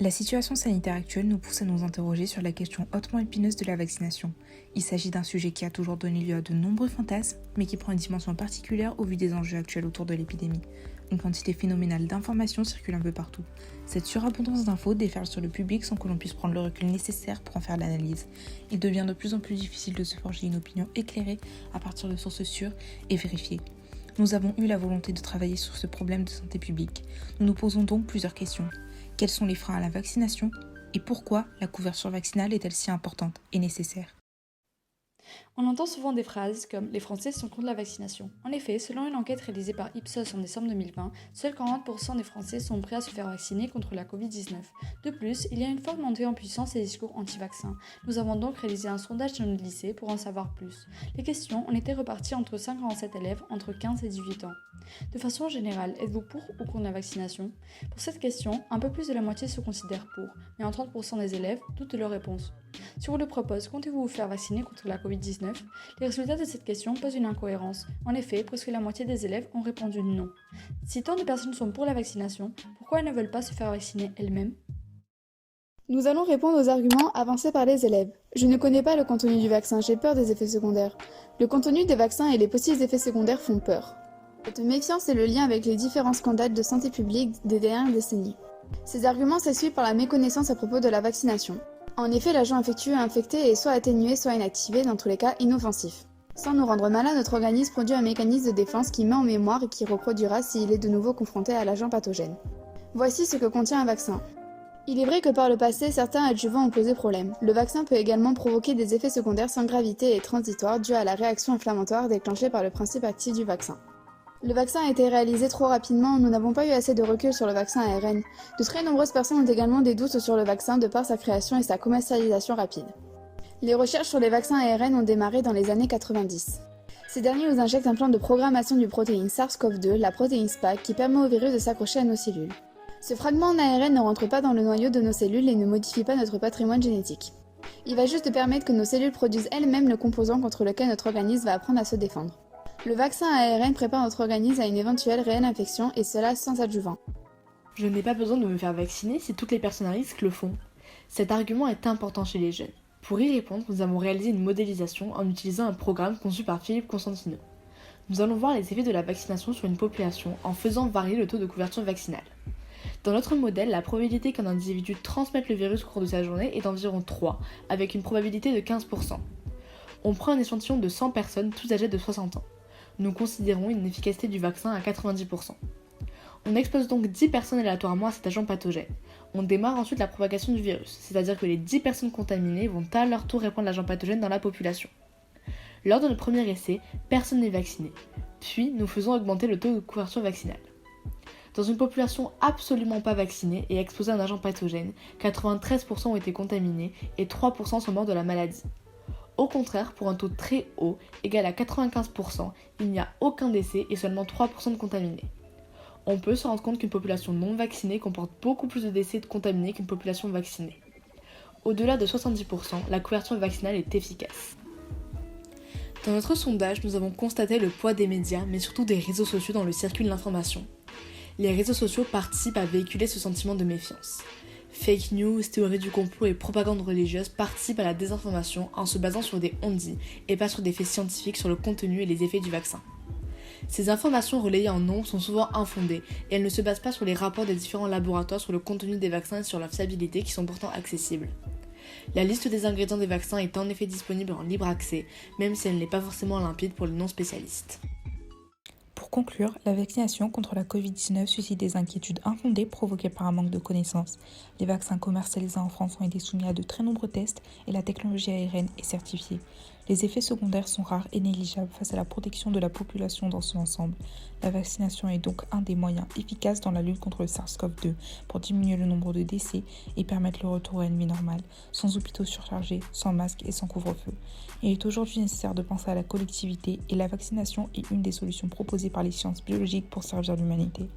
La situation sanitaire actuelle nous pousse à nous interroger sur la question hautement épineuse de la vaccination. Il s'agit d'un sujet qui a toujours donné lieu à de nombreux fantasmes, mais qui prend une dimension particulière au vu des enjeux actuels autour de l'épidémie. Une quantité phénoménale d'informations circule un peu partout. Cette surabondance d'infos déferle sur le public sans que l'on puisse prendre le recul nécessaire pour en faire l'analyse. Il devient de plus en plus difficile de se forger une opinion éclairée à partir de sources sûres et vérifiées. Nous avons eu la volonté de travailler sur ce problème de santé publique. Nous nous posons donc plusieurs questions. Quels sont les freins à la vaccination et pourquoi la couverture vaccinale est-elle si importante et nécessaire ? On entend souvent des phrases comme « les Français sont contre la vaccination ». En effet, selon une enquête réalisée par Ipsos en décembre 2020, seuls 40% des Français sont prêts à se faire vacciner contre la Covid-19. De plus, il y a une forte montée en puissance des discours anti-vaccins. Nous avons donc réalisé un sondage dans notre lycée pour en savoir plus. Les questions ont été reparties entre 57 élèves entre 15 et 18 ans. De façon générale, êtes-vous pour ou contre la vaccination ? Pour cette question, un peu plus de la moitié se considère pour, mais en 30% des élèves doutent de leur réponse. Si on le propose, comptez-vous vous faire vacciner contre la Covid-19 ? Les résultats de cette question posent une incohérence. En effet, presque la moitié des élèves ont répondu non. Si tant de personnes sont pour la vaccination, pourquoi elles ne veulent pas se faire vacciner elles-mêmes ? Nous allons répondre aux arguments avancés par les élèves. Je ne connais pas le contenu du vaccin, j'ai peur des effets secondaires. Le contenu des vaccins et les possibles effets secondaires font peur. Cette méfiance est le lien avec les différents scandales de santé publique des dernières décennies. Ces arguments s'essuient par la méconnaissance à propos de la vaccination. En effet, l'agent infecté est soit atténué, soit inactivé, dans tous les cas inoffensif. Sans nous rendre malades, notre organisme produit un mécanisme de défense qui met en mémoire et qui reproduira s'il est de nouveau confronté à l'agent pathogène. Voici ce que contient un vaccin. Il est vrai que par le passé, certains adjuvants ont posé problème. Le vaccin peut également provoquer des effets secondaires sans gravité et transitoires dus à la réaction inflammatoire déclenchée par le principe actif du vaccin. Le vaccin a été réalisé trop rapidement, nous n'avons pas eu assez de recul sur le vaccin ARN. De très nombreuses personnes ont également des doutes sur le vaccin de par sa création et sa commercialisation rapide. Les recherches sur les vaccins ARN ont démarré dans les années 90. Ces derniers nous injectent un plan de programmation du protéine SARS-CoV-2, la protéine Spike, qui permet au virus de s'accrocher à nos cellules. Ce fragment en ARN ne rentre pas dans le noyau de nos cellules et ne modifie pas notre patrimoine génétique. Il va juste permettre que nos cellules produisent elles-mêmes le composant contre lequel notre organisme va apprendre à se défendre. Le vaccin ARN prépare notre organisme à une éventuelle réelle infection et cela sans adjuvant. Je n'ai pas besoin de me faire vacciner si toutes les personnes à risque le font. Cet argument est important chez les jeunes. Pour y répondre, nous avons réalisé une modélisation en utilisant un programme conçu par Philippe Constantino. Nous allons voir les effets de la vaccination sur une population en faisant varier le taux de couverture vaccinale. Dans notre modèle, la probabilité qu'un individu transmette le virus au cours de sa journée est d'environ 3, avec une probabilité de 15%. On prend un échantillon de 100 personnes, toutes âgées de 60 ans. Nous considérons une efficacité du vaccin à 90%. On expose donc 10 personnes aléatoirement à cet agent pathogène. On démarre ensuite la propagation du virus, c'est-à-dire que les 10 personnes contaminées vont à leur tour répandre l'agent pathogène dans la population. Lors de notre premier essai, personne n'est vacciné. Puis, nous faisons augmenter le taux de couverture vaccinale. Dans une population absolument pas vaccinée et exposée à un agent pathogène, 93% ont été contaminés et 3% sont morts de la maladie. Au contraire, pour un taux très haut, égal à 95%, il n'y a aucun décès et seulement 3% de contaminés. On peut se rendre compte qu'une population non vaccinée comporte beaucoup plus de décès de contaminés qu'une population vaccinée. Au-delà de 70%, la couverture vaccinale est efficace. Dans notre sondage, nous avons constaté le poids des médias, mais surtout des réseaux sociaux dans le circuit de l'information. Les réseaux sociaux participent à véhiculer ce sentiment de méfiance. Fake news, théories du complot et propagande religieuse participent à la désinformation en se basant sur des on-dit et pas sur des faits scientifiques sur le contenu et les effets du vaccin. Ces informations relayées en nombre sont souvent infondées et elles ne se basent pas sur les rapports des différents laboratoires sur le contenu des vaccins et sur leur fiabilité qui sont pourtant accessibles. La liste des ingrédients des vaccins est en effet disponible en libre accès, même si elle n'est pas forcément limpide pour les non-spécialistes. Pour conclure, la vaccination contre la Covid-19 suscite des inquiétudes infondées provoquées par un manque de connaissances. Les vaccins commercialisés en France ont été soumis à de très nombreux tests et la technologie ARN est certifiée. Les effets secondaires sont rares et négligeables face à la protection de la population dans son ensemble. La vaccination est donc un des moyens efficaces dans la lutte contre le SARS-CoV-2 pour diminuer le nombre de décès et permettre le retour à une vie normale, sans hôpitaux surchargés, sans masques et sans couvre-feu. Il est aujourd'hui nécessaire de penser à la collectivité et la vaccination est une des solutions proposées par les sciences biologiques pour servir l'humanité.